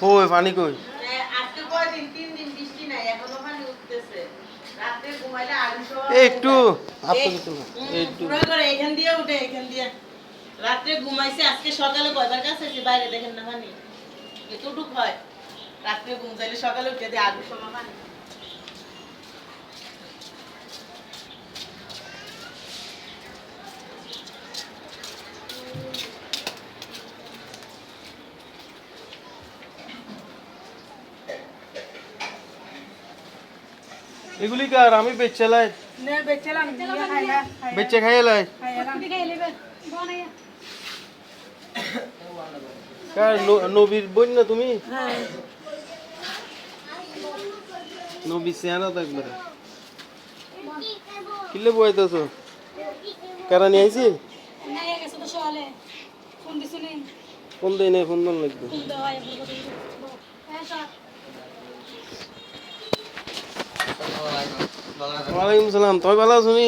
কই পানি কই আজকে কয়দিন 3 দিন বৃষ্টি নাই এখনো পানি উঠতেছে রাতে ঘুমাইলে আড়ুশো একটু আপনি কিছু না একটু পুরো করে এখান দিয়ে উঠে এখান দিয়ে রাতে ঘুমাইছে আজকে সকালে কয়বার কাছে যে বাইরে দেখেন না পানি এতটুক হয় রাতে ঘুম যাইলে সকালে উঠে দিয়ে আড়ুশো পানি এগুলি কার আমি বেচলাই নে বেচলাম খাইলা বেচে খাইলাই কার নবীর বোন না তুমি হ্যাঁ নবী সিয়ানা তো একবারে কিলে বইতেছো কারা নিয়ে আইছি ফোন দেই না ফোন দন লাগবে ওয়ালাইকুম সালাম তুমি ভালো আছো নি